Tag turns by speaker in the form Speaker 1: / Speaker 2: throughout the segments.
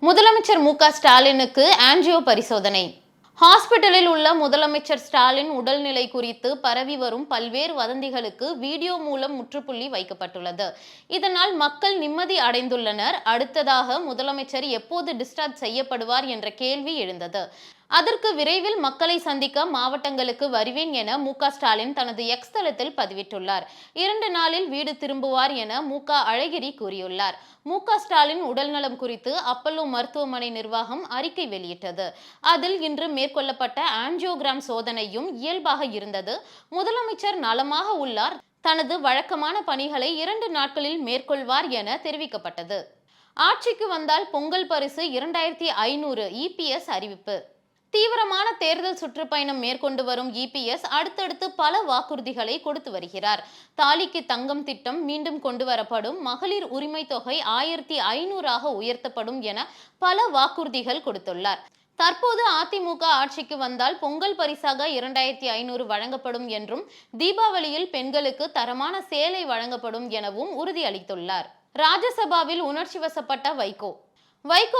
Speaker 1: முதலமைச்சர் மு.க.ஸ்டாலினுக்கு ஆஞ்சியோ பரிசோதனை. ஹாஸ்பிட்டலில் உள்ள முதலமைச்சர் ஸ்டாலின் உடல்நிலை குறித்து பரவி வரும் பல்வேறு வதந்திகளுக்கு வீடியோ மூலம் முற்றுப்புள்ளி வைக்கப்பட்டுள்ளது. இதனால் மக்கள் நிம்மதி அடைந்துள்ளனர். அடுத்ததாக முதலமைச்சர் எப்போது டிஸ்சார்ஜ் செய்யப்படுவார் என்ற கேள்வி எழுந்தது. அதற்கு விரைவில் மக்களை சந்திக்க மாவட்டங்களுக்கு வருவேன் என மு.க.ஸ்டாலின் தனது எக்ஸ் தளத்தில் பதிவிட்டுள்ளார். 2 நாளில் வீடு திரும்புவார் என மு.க.அழகிரி கூறியுள்ளார். மு.க.ஸ்டாலின் உடல்நலம் குறித்து அப்பல்லோ மருத்துவமனை நிர்வாகம் அறிக்கை வெளியிட்டது. அதில் இன்று மேற்கொள்ளப்பட்ட ஆஞ்சியோகிராம் சோதனையும் இயல்பாக இருந்தது. முதலமைச்சர் நலமாக உள்ளார். தனது வழக்கமான பணிகளை 2 நாட்களில் மேற்கொள்வார் என தெரிவிக்கப்பட்டது. ஆட்சிக்கு வந்தால் பொங்கல் பரிசு 2500 இபிஎஸ் அறிவிப்பு. தீவிரமான தேர்தல் சுற்றுப்பயணம் மேற்கொண்டு வரும் இபிஎஸ் அடுத்தடுத்து பல வாக்குறுதிகளை கொடுத்து வருகிறார். தாலிக்கு தங்கம் திட்டம் மீண்டும் கொண்டு வரப்படும், மகளிர் உரிமை தொகை 1500 உயர்த்தப்படும் என பல வாக்குறுதிகள் கொடுத்துள்ளார். தற்போது அதிமுக ஆட்சிக்கு வந்தால் பொங்கல் பரிசாக 2500 வழங்கப்படும் என்றும், தீபாவளியில் பெண்களுக்கு தரமான சேலை வழங்கப்படும் எனவும் உறுதியளித்துள்ளார். ராஜ்யசபாவில் உணர்ச்சி வசப்பட்ட வைகோ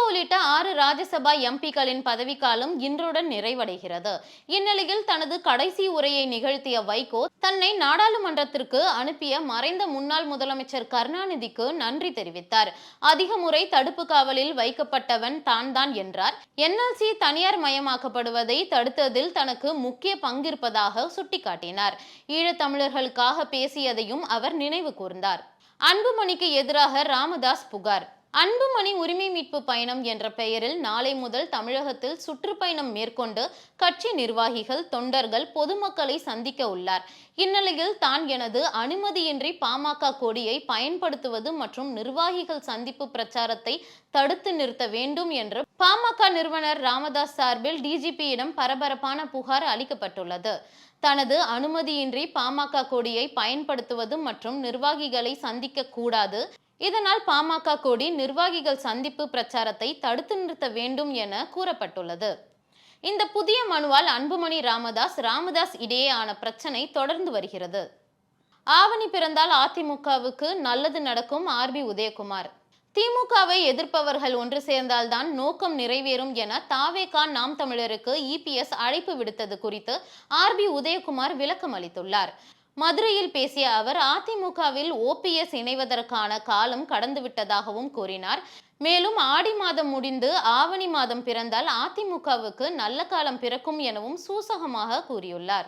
Speaker 1: உள்ளிட்ட 6 ராஜ்யசபா எம்பிக்களின் பதவிக்காலம் இன்றுடன் நிறைவடைகிறது. இந்நிலையில் தனது கடைசி உரையை நிகழ்த்திய வைகோ தன்னை நாடாளுமன்றத்திற்கு அனுப்பிய மறைந்த முன்னாள் முதலமைச்சர் கருணாநிதிக்கு நன்றி தெரிவித்தார். அதிக முறை தடுப்பு காவலில் வைக்கப்பட்டவன் தான் என்றார். என்எல்சி தனியார் மயமாக்கப்படுவதை தடுத்ததில் தனக்கு முக்கிய பங்கிருப்பதாக சுட்டிக்காட்டினார். ஈழத்தமிழர்களுக்காக பேசியதையும் அவர் நினைவு கூர்ந்தார். அன்புமணிக்கு எதிராக ராமதாஸ் புகார். அன்புமணி உரிமை மீட்பு பயணம் என்ற பெயரில் நாளை முதல் தமிழகத்தில் சுற்றுப்பயணம் மேற்கொண்டு கட்சி நிர்வாகிகள், தொண்டர்கள், பொதுமக்களை சந்திக்க உள்ளார். இந்நிலையில் தான் எனது அனுமதியின்றி பாமக கொடியை பயன்படுத்துவது மற்றும் நிர்வாகிகள் சந்திப்பு பிரச்சாரத்தை தடுத்து நிறுத்த வேண்டும் என்று பாமக நிறுவனர் ராமதாஸ் சார்பில் டிஜிபியிடம் பரபரப்பான புகார் அளிக்கப்பட்டுள்ளது. தனது அனுமதியின்றி பாமக கொடியை பயன்படுத்துவது மற்றும் நிர்வாகிகளை சந்திக்க கூடாது. இதனால் பாமக கொடி நிர்வாகிகள் சந்திப்பு பிரச்சாரத்தை தடுத்து நிறுத்த வேண்டும் என கூறப்பட்டுள்ளது. இந்த புதிய மனுவால் அன்புமணி ராமதாஸ் இடையேயான பிரச்சனை தொடர்ந்து வருகிறது. ஆவணி பிறந்தால் அதிமுகவுக்கு நல்லது நடக்கும் ஆர்பி உதயகுமார். திமுகவை எதிர்ப்பவர்கள் ஒன்று சேர்ந்தால்தான் நோக்கம் நிறைவேறும் என தாவேகா நாம் தமிழருக்கு இபிஎஸ் அழைப்பு விடுத்தது குறித்து ஆர்பி உதயகுமார் விளக்கம் அளித்துள்ளார். மதுரையில் பேசிய அவர் அதிமுகவில் ஓபிஎஸ் இணைவதற்கான காலம் கடந்துவிட்டதாகவும் கூறினார். மேலும் ஆடி மாதம் முடிந்து ஆவணி மாதம் பிறந்தால் அதிமுகவுக்கு நல்ல காலம் பிறக்கும் எனவும் சூசகமாக கூறியுள்ளார்.